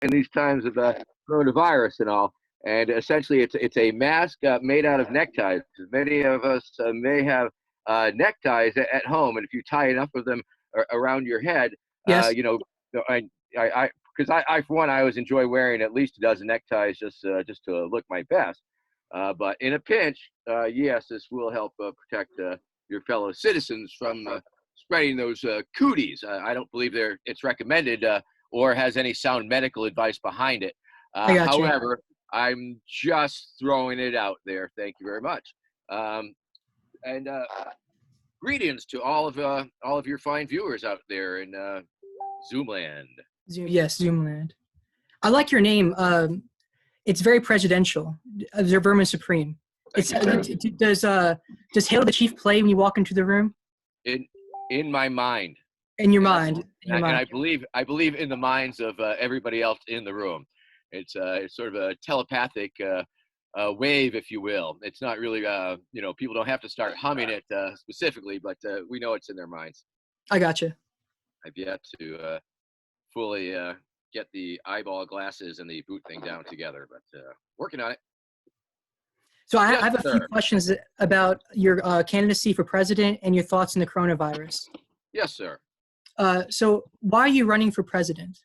in these times of coronavirus and all. And essentially, it's a mask made out of neckties. Many of us may have neckties at home, and if you tie enough of them around your head, Yes. you know, because I for one, I always enjoy wearing at least a dozen neckties just to look my best. But in a pinch, yes, this will help protect your fellow citizens from spreading those cooties. I don't believe it's recommended or has any sound medical advice behind it. I got you. However, I'm just throwing it out there. Thank you very much. And greetings to all of your fine viewers out there in Zoomland. Yes, Zoomland. I like your name. It's very presidential. Vermin Supreme. Does Hail the Chief play when you walk into the room? In my mind. In your mind. And I believe in the minds of everybody else in the room. It's sort of a telepathic wave, if you will. It's not really, people don't have to start humming it specifically, but we know it's in their minds. I gotcha. I've yet to fully get the eyeball glasses and the boot thing down together, but working on it. So I have a few questions about your candidacy for president and your thoughts on the coronavirus. Yes, sir. So why are you running for president?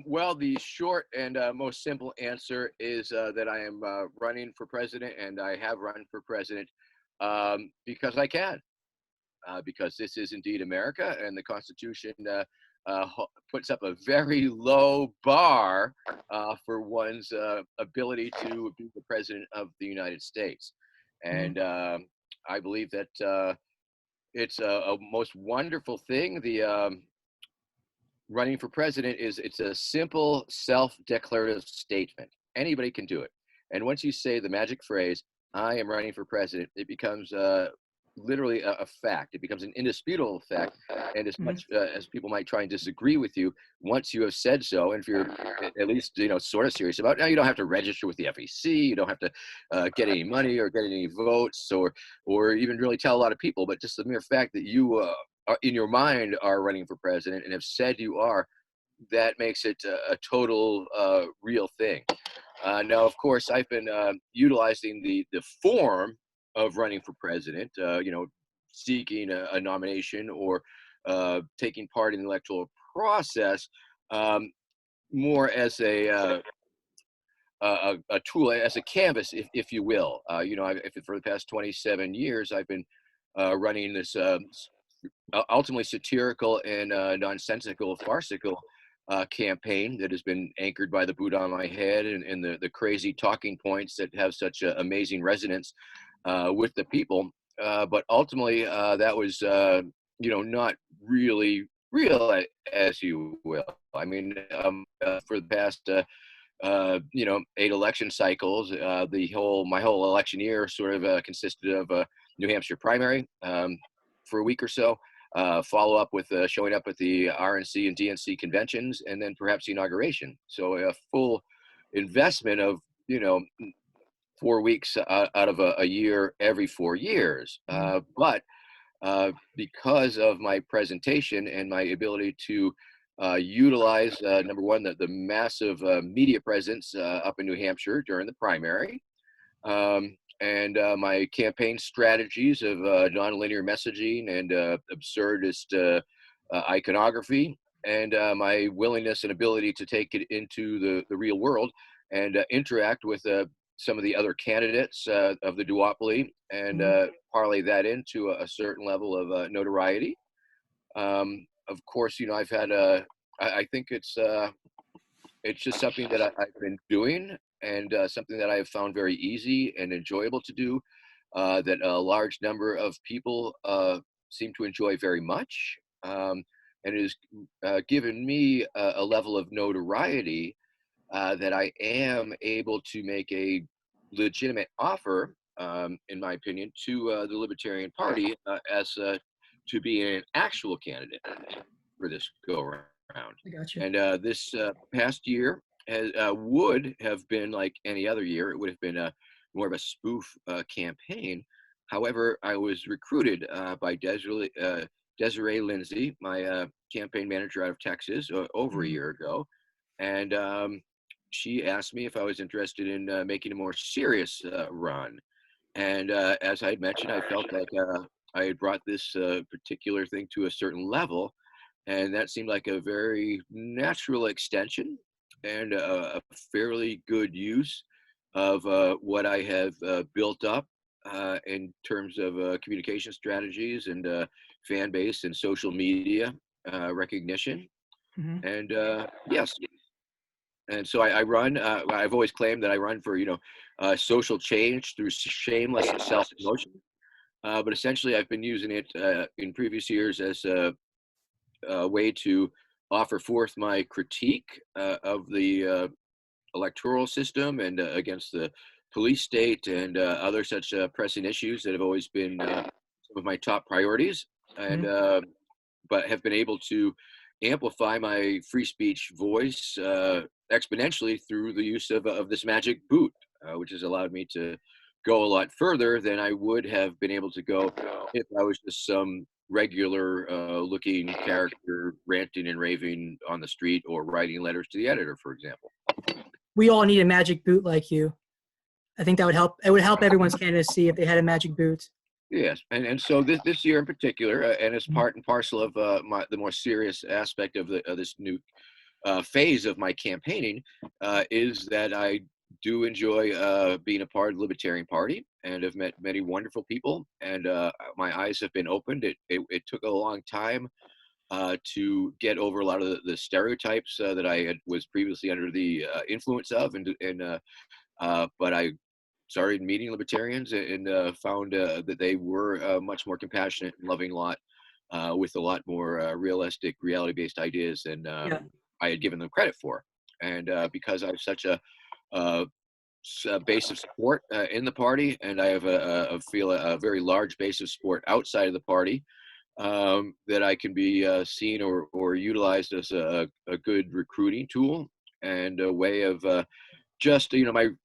Well, the short and most simple answer is that I am running for president, and I have run for president because I can. Because this is indeed America, and the Constitution puts up a very low bar for one's ability to be the president of the United States. And I believe that it's a most wonderful thing. The running for president it's a simple self-declarative statement. Anybody can do it. And once you say the magic phrase, I am running for president, it becomes literally a fact. It becomes an indisputable fact. And as much as people might try and disagree with you, once you have said so, and if you're at least sort of serious about it, now you don't have to register with the FEC, you don't have to get any money or get any votes or even really tell a lot of people, but just the mere fact that you are, in your mind, are running for president and have said you are, that makes it a total real thing. Now, of course, I've been utilizing the form of running for president, seeking a nomination or taking part in the electoral process, more as a tool, as a canvas, if you will. For the past 27 years, I've been running this ultimately satirical and nonsensical, farcical campaign that has been anchored by the boot on my head and the crazy talking points that have such amazing resonance with the people, but ultimately that was not really real, as you will. I mean, for the past 8 election cycles, my whole election year sort of consisted of a New Hampshire primary for a week or so, follow up with showing up at the RNC and DNC conventions, and then perhaps the inauguration. So a full investment of 4 weeks out of a year every 4 years. But because of my presentation and my ability to utilize, number one, the massive media presence up in New Hampshire during the primary, and my campaign strategies of nonlinear messaging and absurdist iconography, and my willingness and ability to take it into the real world and interact with some of the other candidates of the duopoly and parlay that into a certain level of notoriety. Of course, I've had I think it's just something that I've been doing, and something that I have found very easy and enjoyable to do, that a large number of people seem to enjoy very much, and it has given me a level of notoriety that I am able to make a legitimate offer, in my opinion, to the Libertarian Party as to be an actual candidate for this go-around. I got you. And this past year would have been like any other year. It would have been more of a spoof campaign. However, I was recruited by Desiree Lindsay, my campaign manager out of Texas, over a year ago. and she asked me if I was interested in making a more serious run. And as I had mentioned, I felt like I had brought this particular thing to a certain level, and that seemed like a very natural extension and a fairly good use of what I have built up in terms of communication strategies and fan base and social media recognition. Hmm. And yes, and so I run. I've always claimed that I run for social change through shameless self promotion. But essentially, I've been using it in previous years as a way to offer forth my critique of the electoral system and against the police state and other such pressing issues that have always been some of my top priorities. And Hmm. but have been able to amplify my free speech voice exponentially through the use of this magic boot, which has allowed me to go a lot further than I would have been able to go if I was just some regular looking character ranting and raving on the street or writing letters to the editor, for example. We all need a magic boot like you. I think that would help. It would help everyone's candidacy if they had a magic boot. Yes, and so this year in particular, and as Mhm. part and parcel of the more serious aspect of this new phase of my campaigning is that I do enjoy being a part of the Libertarian Party and have met many wonderful people. And my eyes have been opened. It took a long time to get over a lot of the stereotypes that was previously under the influence of, but I started meeting libertarians and found that they were much more compassionate and loving lot with a lot more realistic, reality-based ideas than Yeah. I had given them credit for. And because I have such a, a base of support in the party, and I have feel a very large base of support outside of the party, that I can be seen or utilized as a good recruiting tool and a way of just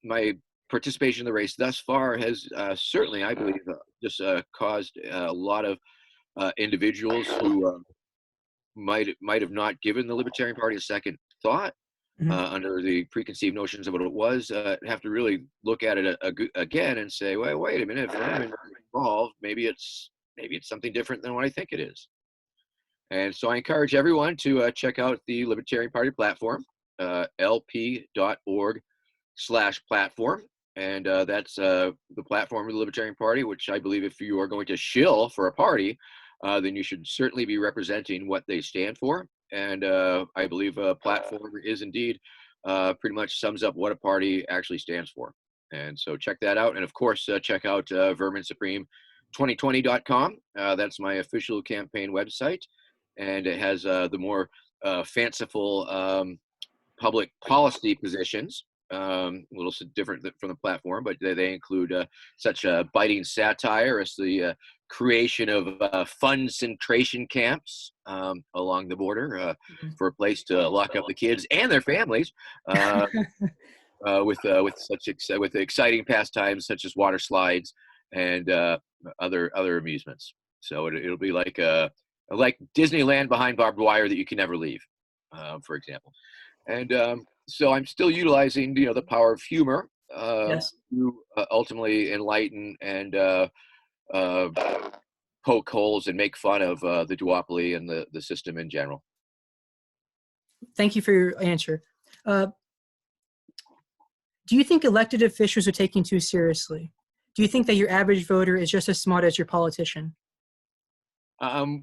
my participation in the race thus far has certainly, I believe, just caused a lot of individuals who might have not given the Libertarian Party a second thought Mhm. under the preconceived notions of what it was, have to really look at it again and say, wait a minute, Vermin is involved. Maybe it's something different than what I think it is. And so I encourage everyone to check out the Libertarian Party platform, lp.org/platform. And that's the platform of the Libertarian Party, which I believe if you are going to shill for a party, then you should certainly be representing what they stand for. And I believe a platform is indeed pretty much sums up what a party actually stands for. And so check that out. And of course, check out Vermin Supreme 2020.com. That's my official campaign website. And it has the more fanciful public policy positions, a little different from the platform, but they include such biting satire as the creation of fun-centration camps along the border Mhm. for a place to lock up the kids and their families with exciting pastimes such as water slides and other amusements. So it'll be like Disneyland behind barbed wire that you can never leave, for example. And so I'm still utilizing, the power of humor Yes. to ultimately enlighten and uh, poke holes and make fun of the duopoly and the system in general. Thank you for your answer. Uh, do you think elected officials are taking too seriously? Do you think that your average voter is just as smart as your politician?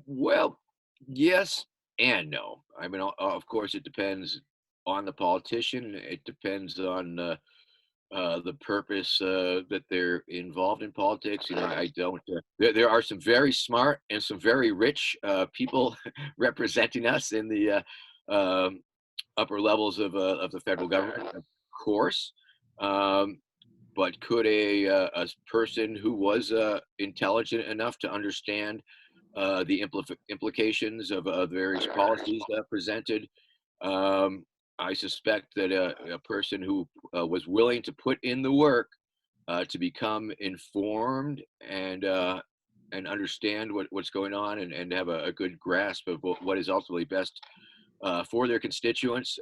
Well, yes and no. I mean, of course, it depends on the politician. It depends on the purpose that they're involved in politics. I don't. There are some very smart and some very rich people representing us in the upper levels of the federal government, of course. Um, but could a person who was intelligent enough to understand the implications of various policies presented, um, I suspect that a person who was willing to put in the work to become informed and understand what's going on and have a good grasp of what is ultimately best for their constituents,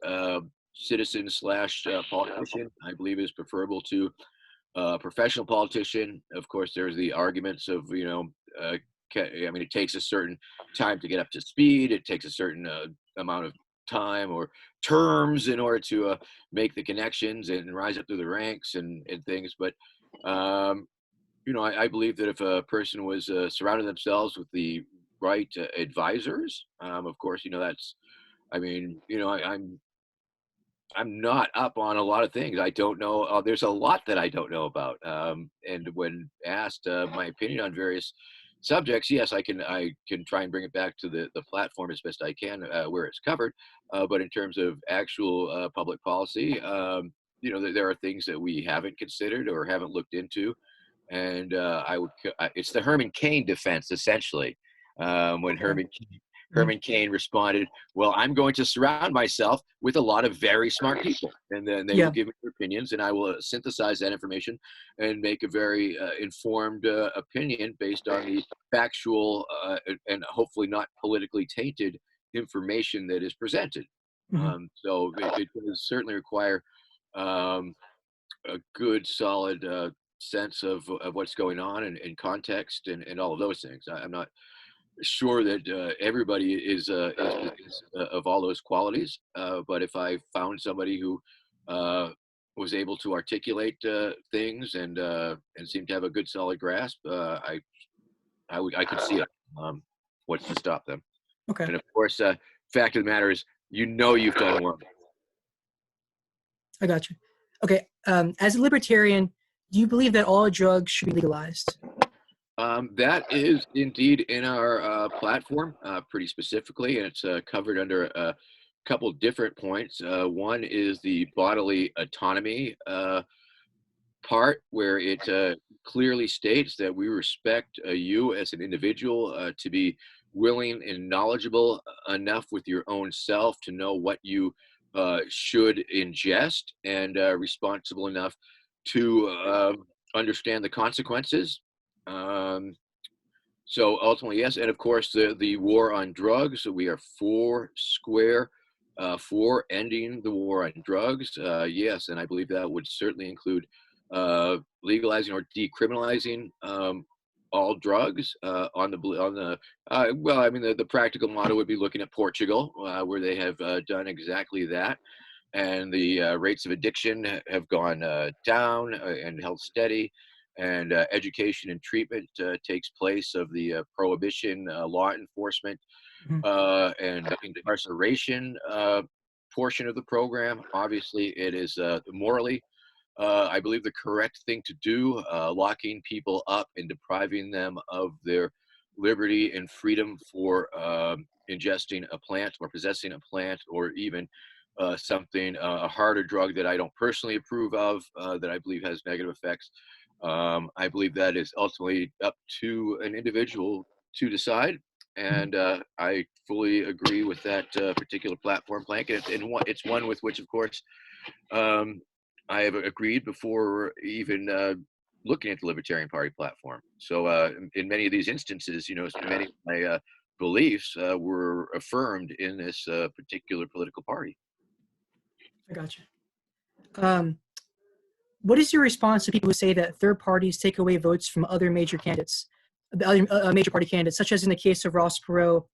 citizen slash politician, I believe, is preferable to professional politician. Of course, there's the arguments of, uh, I mean, it takes a certain time to get up to speed. It takes a certain amount of time or terms in order to make the connections and rise up through the ranks and things. But um, I believe that if a person was surrounding themselves with the right advisors, of course, that's. I mean, I'm not up on a lot of things. I don't know. There's a lot that I don't know about. And when asked my opinion on various subjects, yes, I can try and bring it back to the platform as best I can where it's covered. But in terms of actual public policy, there are things that we haven't considered or haven't looked into. And it's the Herman Cain defense essentially. When Okay. Mhm. Herman Cain responded, "Well, I'm going to surround myself with a lot of very smart people, and then they will Yeah. give me their opinions, and I will synthesize that information and make a very informed opinion based on the factual and hopefully not politically tainted information that is presented." Mhm. So it does certainly require um, a good, solid sense of what's going on and context and all of those things. I'm not sure that everybody is possessed of all those qualities. But if I found somebody who uh, was able to articulate things and seemed to have a good solid grasp, I could see it. What's to stop them? Okay. And of course, fact of the matter is, you've done work. I got you. Okay. As a libertarian, do you believe that all drugs should be legalized? That is indeed in our platform, pretty specifically, and it's covered under a couple different points. One is the bodily autonomy part, where it clearly states that we respect you as an individual to be willing and knowledgeable enough with your own self to know what you should ingest, and responsible enough to understand the consequences. Um, so ultimately, yes, and of course, the war on drugs. We are four square for ending the war on drugs. Yes, and I believe that would certainly include legalizing or decriminalizing all drugs on the. Well, I mean, the practical model would be looking at Portugal, where they have done exactly that, and the rates of addiction have gone down and held steady, and education and treatment takes place of the prohibition, law enforcement, Mhm. and incarceration portion of the program. Obviously, it is morally, I believe, the correct thing to do, locking people up and depriving them of their liberty and freedom for ingesting a plant or possessing a plant, or even something, a harder drug that I don't personally approve of, that I believe has negative effects. I believe that is ultimately up to an individual to decide. Mhm. And I fully agree with that particular platform plank. It's one with which, of course, um, I have agreed before even looking at the Libertarian Party platform. So in many of these instances, many of my beliefs were affirmed in this particular political party. I got you. Um, what is your response to people who say that third parties take away votes from other major candidates, the other major party candidates, such as in the case of Ross Perot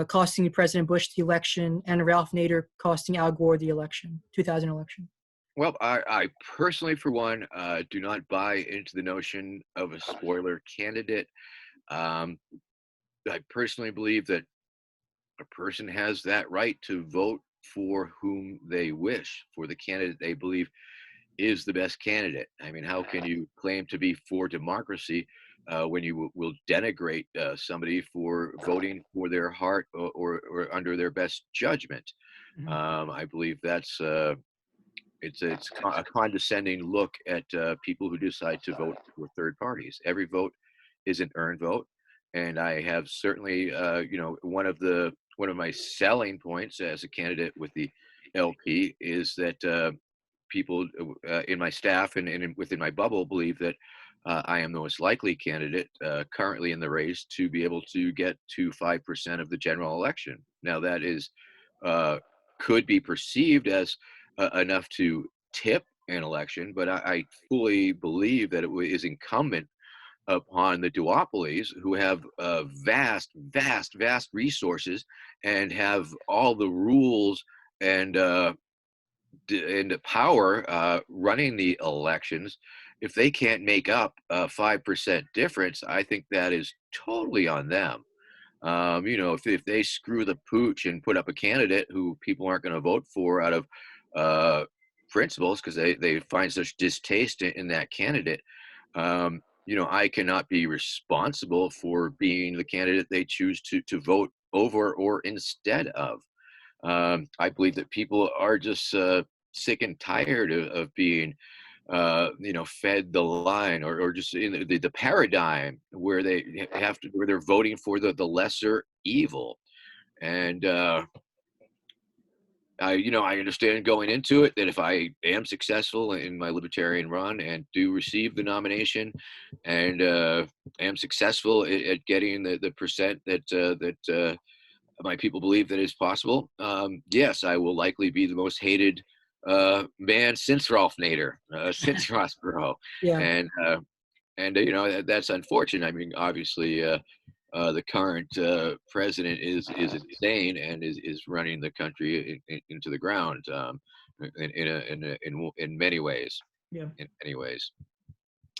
costing President Bush the election and Ralph Nader costing Al Gore the election, 2000 election? Well, I personally, for one, do not buy into the notion of a spoiler candidate. Um, I personally believe that a person has that right to vote for whom they wish, for the candidate they believe is the best candidate. I mean, how can you claim to be for democracy when you will denigrate somebody for voting for their heart, or under their best judgment? Mhm. I believe that's a condescending look at people who decide to vote for third parties. Every vote is an earned vote, and I have certainly, one of my selling points as a candidate with the LP is that people in my staff and within my bubble believe that I am the most likely candidate currently in the race to be able to get to 5% of the general election. Now, that is uh, could be perceived as enough to tip an election, but I fully believe that is incumbent upon the duopolies who have vast resources and have all the rules and and power running the elections. If they can't make up a 5% difference, I think that is totally on them. If they screw the pooch and put up a candidate who people aren't going to vote for out of uh, principles because they find such distaste in that candidate, I cannot be responsible for being the candidate they choose to vote over or instead of. I believe that people are just sick and tired of being, fed the line or just in the paradigm where where they're voting for the lesser evil. And I understand going into it that if I am successful in my libertarian run and do receive the nomination, and am successful at getting the percent that my people believe that is possible, yes, I will likely be the most hated man since Ralph Nader, since Ross Perot, Yeah. and that's unfortunate. I mean, obviously, the current president is insane and is running the country into the ground, in many ways. Yeah. In many ways.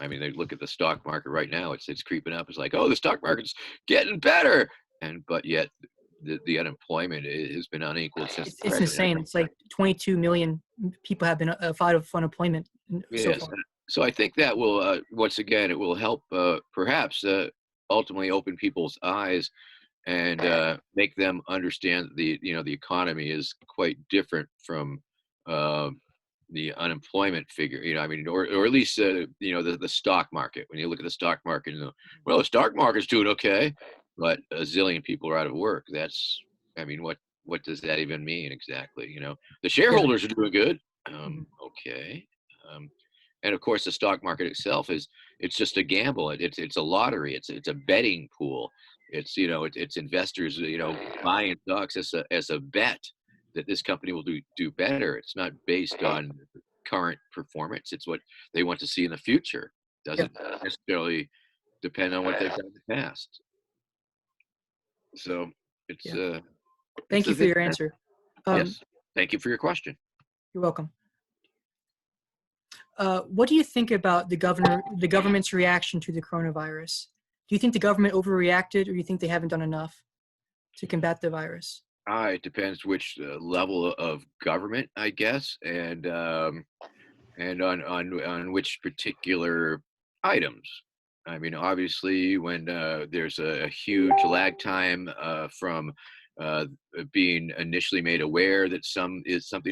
I mean, they look at the stock market right now; it's creeping up. It's like, oh, the stock market's getting better, but yet the unemployment has been unequal since the It's president. insane. It's like 22 million people have been filed for unemployment so Yes. far. So I think that will once again it will help perhaps ultimately open people's eyes and make them understand that the economy is quite different from uh, the unemployment figure. I mean, or at least the stock market. When you look at the stock market, well, the stock market's doing okay, but a zillion people are out of work. I mean, what does that even mean exactly? The Yeah. shareholders are doing good. Mhm. Okay. Um, and of course, the stock market itself it's just a gamble. It's a lottery. It's a betting pool. It's investors buying stocks as a bet that this company will do better. It's not based on current performance. It's what they want to see in the future. Yeah. Doesn't necessarily depend on what they've done in the past. So it's Yeah. uh it's Thank a you for bit. your answer. Um, Yes. Thank you for your question. you're welcome. What do you think about the government's reaction to the coronavirus? Do you think the government overreacted, or do you think they haven't done enough to combat the virus? It depends which level of government, I guess, and on which particular items. I mean, obviously, when there's a huge lag time from being initially made aware that something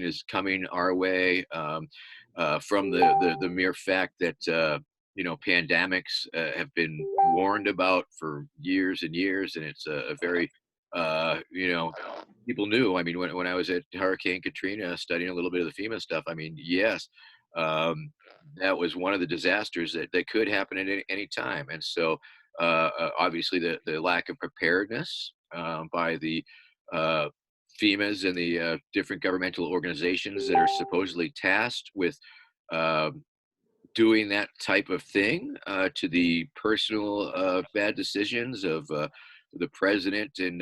is coming our way, from the mere fact that pandemics have been warned about for years and years, and it's a very people knew. I mean, when I was at Hurricane Katrina studying a little bit of the FEMA stuff, I mean, yes, um, that was one of the disasters that could happen at any time. And so, obviously, the lack of preparedness by the uh, FEMAs and the different governmental organizations that are supposedly tasked with um doing that type of thing, to the personal bad decisions of the president in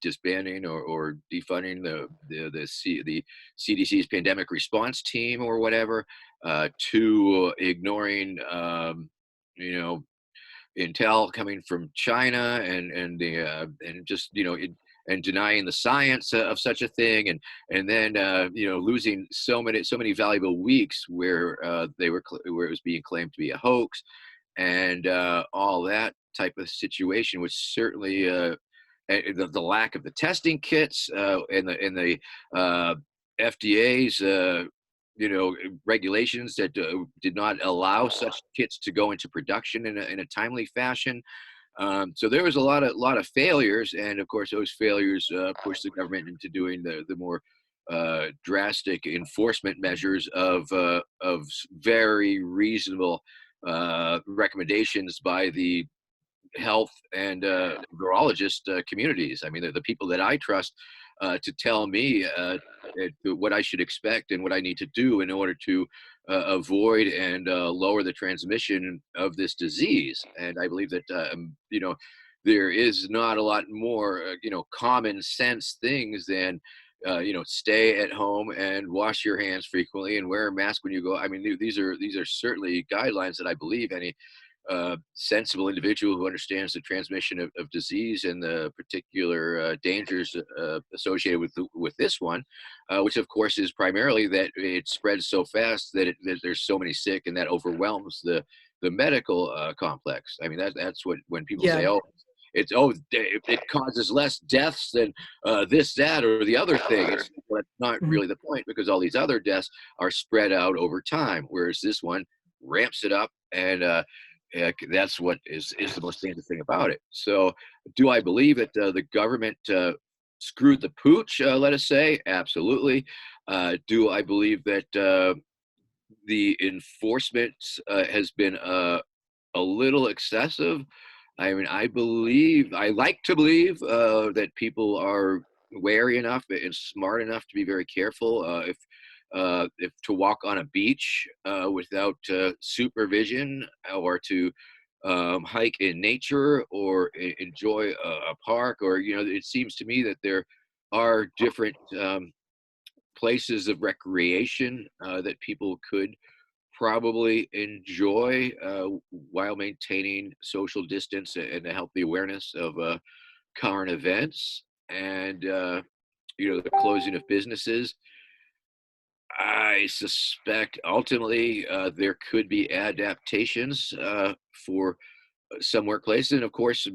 disbanding or defunding the CDC's pandemic response team or whatever, to ignoring you know intel coming from China and just and denying the science of such a thing, and then losing so many valuable weeks where where it was being claimed to be a hoax, and all that type of situation was certainly the lack of the testing kits, and the FDA's regulations that did not allow such kits to go into production in a timely fashion. So there was a lot of failures, and of course those failures pushed the government into doing the more drastic enforcement measures of very reasonable recommendations by the health and virologist communities. I mean, the people that I trust to tell me what I should expect and what I need to do in order to avoid and lower the transmission of this disease. And I believe that there is not a lot more common sense things than stay at home and wash your hands frequently and wear a mask when you go. I mean, these are certainly guidelines that I believe any sensible individual who understands the transmission of disease and the particular dangers associated with this one, which of course is primarily that it spreads so fast that there's so many sick, and that overwhelms the medical complex. I mean, that's what when people say, Yeah. "Oh, it causes less deaths than this, that, or the other thing." Well, that's not Mhm. really the point, because all these other deaths are spread out over time, whereas this one ramps it up, and that's what is the most dangerous thing about it. So, do I believe that the government screwed the pooch? Let us say, absolutely. Do I believe that the enforcement has been a little excessive? I mean, I like to believe that people are wary enough and smart enough to be very careful. If to walk on a beach without supervision, or to hike in nature, or enjoy a park, or it seems to me that there are different places of recreation that people could probably enjoy while maintaining social distance and a healthy awareness of current events, and the closing of businesses. I suspect ultimately there could be adaptations for some workplaces, and of course,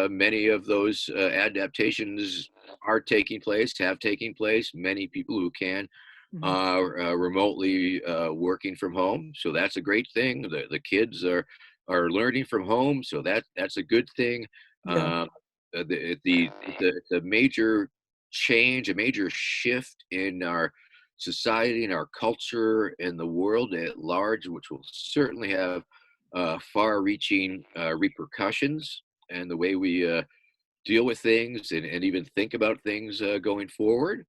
many of those adaptations are taking place, have taken place. Many people who can Mhm. are remotely working from home, so that's a great thing. The kids are learning from home, so that's a good thing. Yeah. Um, it's a major change, a major shift in our society and our culture and the world at large, which will certainly have far-reaching repercussions and the way we deal with things, and even think about things going forward.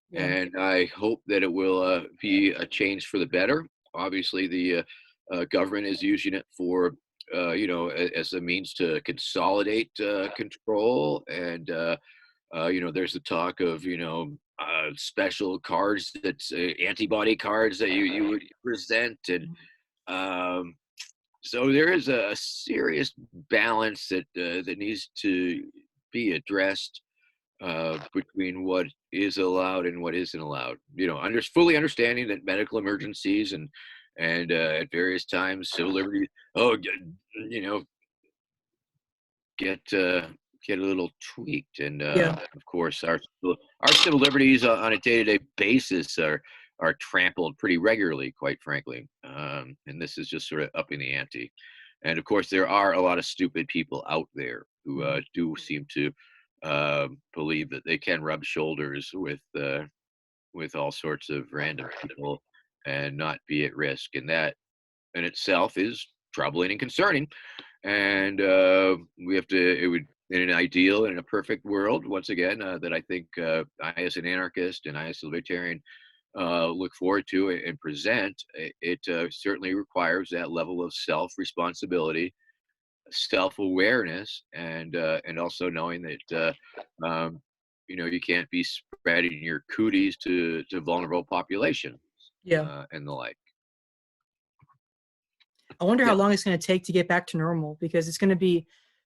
Yeah. And I hope that it will be a change for the better. Obviously, the government is using it for, as a means to consolidate control. And, there's the talk of, special cards, that's antibody cards that you would present. And um, so there is a serious balance that needs to be addressed between what is allowed and what isn't allowed. Fully understanding that medical emergencies and at various times civil liberties, you know, get get a little tweaked, and Yeah. of course our civil liberties on a day-to-day basis are trampled pretty regularly, quite frankly. And this is just sort of upping the ante. And of course, there are a lot of stupid people out there who Mhm. do seem to believe that they can rub shoulders with all sorts of random people and not be at risk. And that in itself is troubling and concerning. And we have to, it would, in an ideal, in a perfect world, once again, that I think I, as an anarchist, and I, as a libertarian, look forward to and present, it certainly requires that level of self responsibility, self awareness, and also knowing that you can't be spreading your cooties to vulnerable populations Yeah. and the like. I wonder how Yeah, long it's going to take to get back to normal, because it's going to be,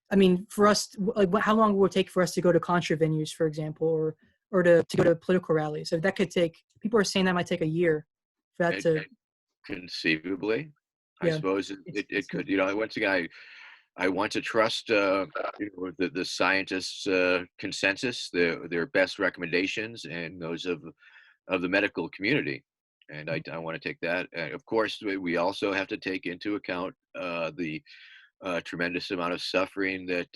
I mean, for us, like, how long will it take for us to go to concert venues, for example, or to go to political rallies? So that could take. People are saying that might take a year for that and to. conceivably, I Yeah. suppose it could. Once again, I want to trust the scientists' consensus, their best recommendations, and those of the medical community. And I want to take that. Of course, we also have to take into account the tremendous amount of suffering that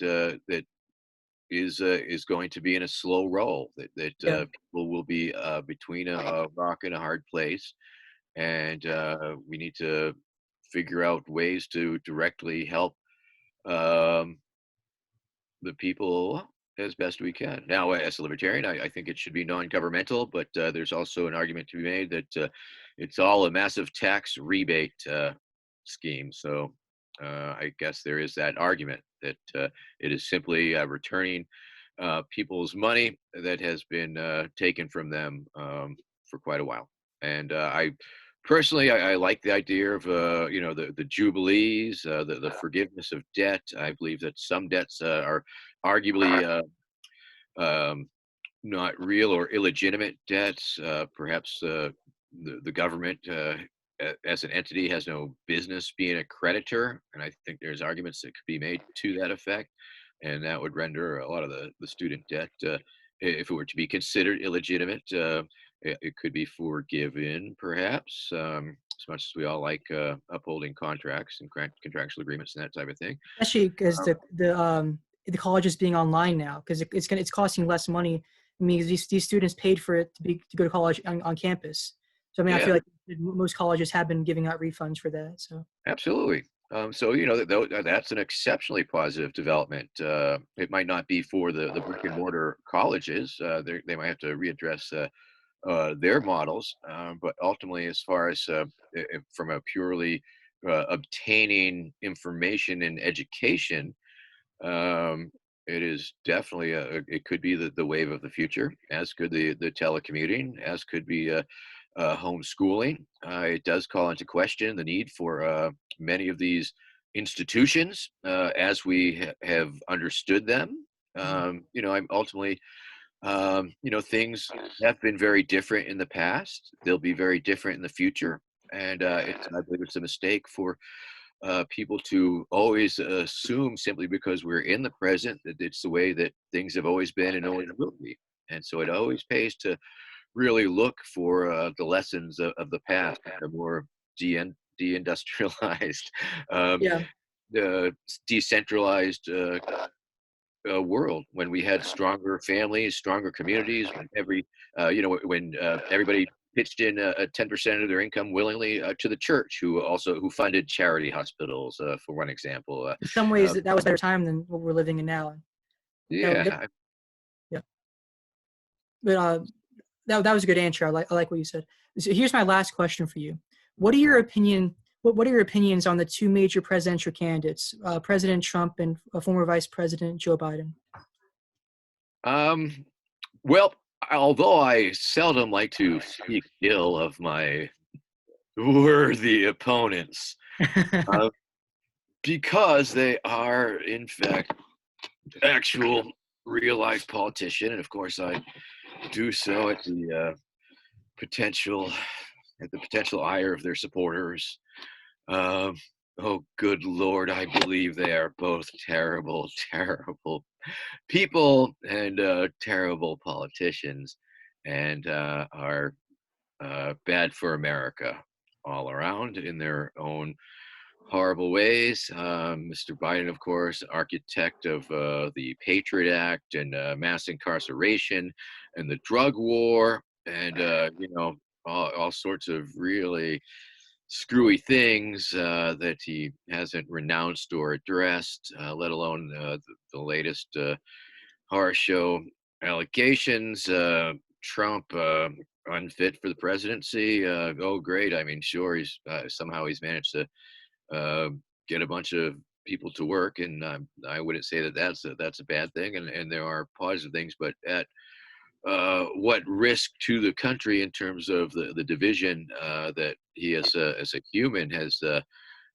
is going to be in a slow roll. That Yeah. people will be between a rock and a hard place, and we need to figure out ways to directly help um, the people as best we can. Now, as a libertarian, I think it should be non-governmental, but there's also an argument to be made that it's all a massive tax rebate scheme. So I guess there is that argument that it is simply returning people's money that has been taken from them for quite a while. And I personally, I like the idea of the jubilees, the forgiveness of debt. I believe that some debts are arguably um, not real or illegitimate debts. Perhaps the government, as an entity, has no business being a creditor, and I think there's arguments that could be made to that effect, and that would render a lot of the student debt, if it were to be considered illegitimate, it could be forgiven, perhaps. As much as we all like upholding contracts and contractual agreements and that type of thing. Especially because Um, the college is being online now, because it's costing less money. I mean, these students paid for it to go to college on campus. So I mean, I yeah, feel like most colleges have been giving out refunds for that. So absolutely. So that's an exceptionally positive development. It might not be for the brick and mortar colleges. They might have to readdress their models, but ultimately, as far as from a purely obtaining information and education, it is definitely it could be the wave of the future, as could the telecommuting, as could be homeschooling. It does call into question the need for many of these institutions as we have understood them. I'm ultimately, things have been very different in the past. They'll be very different in the future. And I believe it's a mistake for people to always assume simply because we're in the present that it's the way that things have always been and always will be. And so it always pays to really look for the lessons of the past, a more deindustrialized, um, yeah, uh, decentralized world when we had stronger families, stronger communities, when when everybody pitched in 10% of their income willingly to the church, who funded charity hospitals, for one example. in some ways Uh, that was a better time than what we're living in now. That yeah, yeah, but that was a good answer. I like what you said. So here's my last question for you. What are your opinion? What are your opinions on the two major presidential candidates, President Trump and former Vice President Joe Biden? um, well, although I seldom like to speak ill of my worthy opponents, uh, because they are, in fact, actual real life politician, and of course, I do so potential at the potential ire of their supporters. Um, oh, good Lord, I believe they are both terrible, terrible people and terrible politicians, and are bad for America all around in their own horrible ways. Mr. Biden, of course, architect of the Patriot Act and mass incarceration and the drug war, and all sorts of really screwy things that he hasn't renounced or addressed, let alone the latest horror show allegations. Trump unfit for the presidency. Oh, great! I mean, sure, he's somehow he's managed to uh, get a bunch of people to work, and I wouldn't say that that's a bad thing, and there are positive things, but at what risk to the country in terms of the division that he as a human has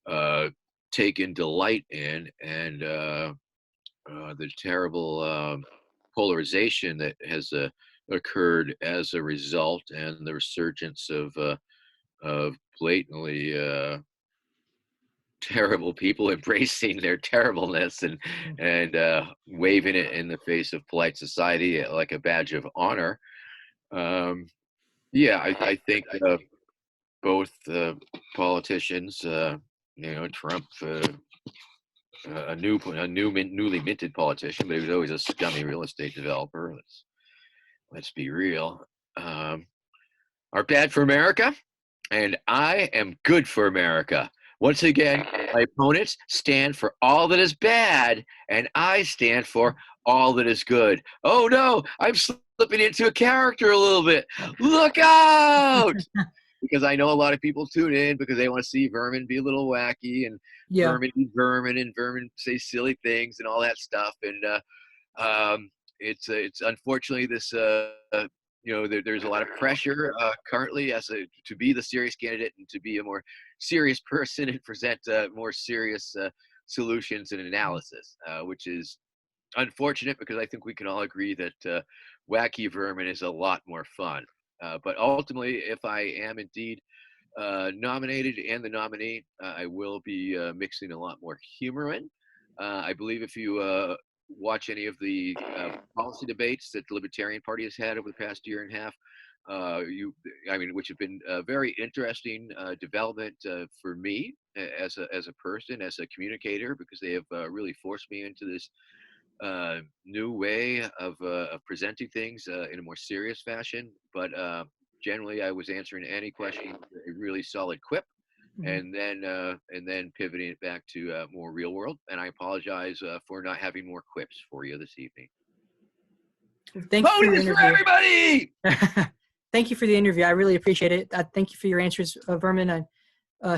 uh, taken delight in, and the terrible polarization that has occurred as a result, and the resurgence of blatantly terrible people embracing their terribleness and waving it in the face of polite society like a badge of honor. Um, yeah, I think both politicians, Trump, newly minted politician, but he was always a scummy real estate developer. Let's be real. Um, are bad for America, and I am good for America. Once again, my opponents stand for all that is bad, and I stand for all that is good. Oh no, I'm slipping into a character a little bit. Look out! Because I know a lot of people tune in because they want to see Vermin be a little wacky and Yeah. Vermin be Vermin and Vermin say silly things and all that stuff. And it's unfortunately this there's a lot of pressure currently to be the serious candidate and to be a more serious person and present more serious solutions and analysis, which is unfortunate because I think we can all agree that wacky Vermin is a lot more fun. But ultimately, if I am indeed nominated and the nominee, I will be mixing a lot more humor in. I believe if you watch any of the policy debates that the Libertarian Party has had over the past year and a half, which have been a very interesting development for me as a person, as a communicator, because they have really forced me into this new way of presenting things in a more serious fashion. But generally, I was answering any question with a really solid quip, Mhm. and then pivoting it back to more real world. And I apologize for not having more quips for you this evening. Thank you for your Ponies for interview. everybody! Thank you for the interview. I really appreciate it. Thank you for your answers, Vermin. And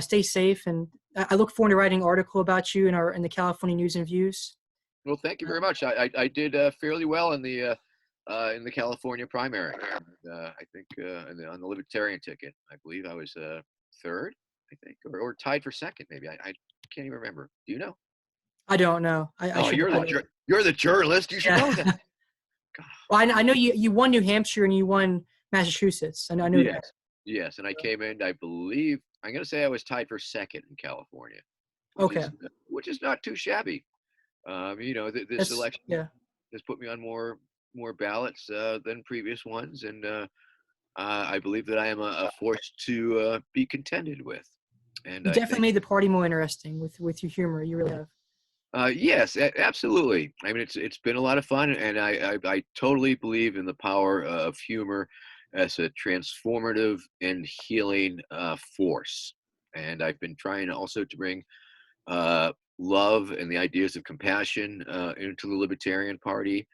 stay safe. And I look forward to writing an article about you in the California News and Views. Well, thank you very much. I did fairly well in the California primary. I think on the Libertarian ticket, I believe I was third, I think, or tied for second, maybe. I can't even remember. Do you know? I don't know. I Oh, should look that up. you're the journalist. You should know that. Yeah. Well, I know you won New Hampshire and you won Massachusetts. I know that. Yes, yes, and I came in. I believe I'm going to say I was tied for second in California, Okay. which is not too shabby. This election Yeah. has put me on more ballots than previous ones, and I believe that I am a force to be contended with. And You I definitely think, made the party more interesting with your humor. You really have. yes, absolutely. I mean, it's been a lot of fun, and I totally believe in the power of humor as a transformative and healing force. And I've been trying also to bring love and the ideas of compassion into the Libertarian Party,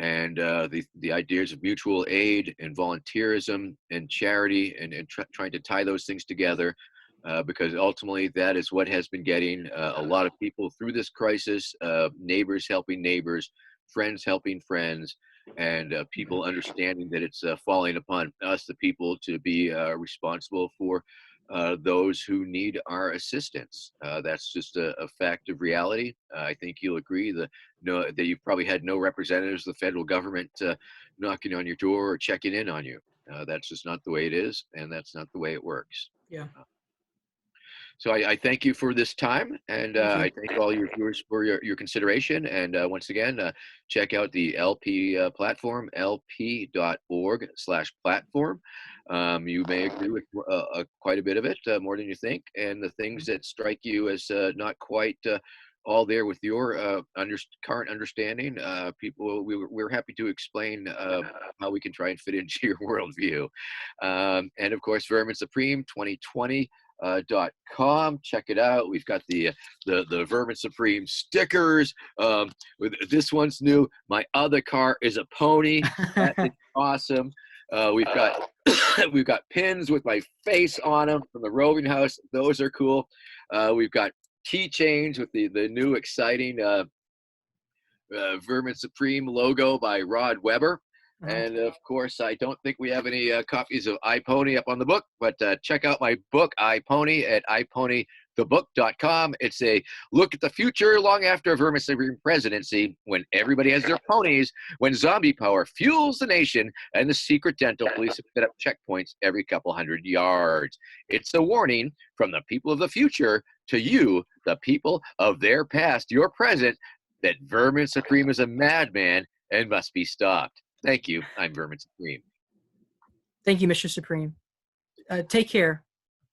and the ideas of mutual aid and volunteerism and charity, and trying to tie those things together, because ultimately that is what has been getting a lot of people through this crisis, neighbors helping neighbors, friends helping friends, and people understanding that it's falling upon us, the people, to be responsible for those who need our assistance. That's just a fact of reality. I think you'll agree that you've probably had no representatives of the federal government knocking on your door or checking in on you. That's just not the way it is, and that's not the way it works. Yeah. So I thank you for this time, and Thank you. I thank all your viewers for your consideration. And once again, check out the LP platform, lp.org/platform. You may agree with quite a bit of it, more than you think, and the things that strike you as not quite all there with your current understanding. We're happy to explain how we can try and fit into your worldview. And of course, Vermin Supreme 2020. .com. Check it out. We've got the Vermin Supreme stickers. This one's new. My other car is a pony. That is awesome. We've got we've got pins with my face on them from the roving house. Those are cool. We've got keychains with the new exciting Vermin Supreme logo by Rod Weber. And of course, I don't think we have any copies of iPony up on the book, but check out my book, iPony, at iPonythebook.com. It's a look at the future long after Vermin Supreme presidency, when everybody has their ponies, when zombie power fuels the nation, and the secret dental police have set up checkpoints every couple hundred yards. It's a warning from the people of the future to you, the people of their past, your present, that Vermin Supreme is a madman and must be stopped. Thank you. I'm Vermin Supreme. Thank you, Mr. Supreme. Take care.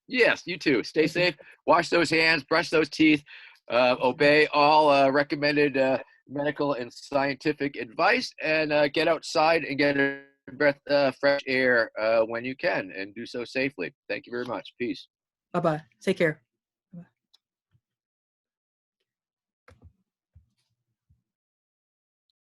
Yes, you too. Stay Thank you. safe. Wash those hands. Brush those teeth. Obey all recommended medical and scientific advice, and get outside and get a breath fresh air when you can, and do so safely. Thank you very much. Peace. Bye-bye. Take care.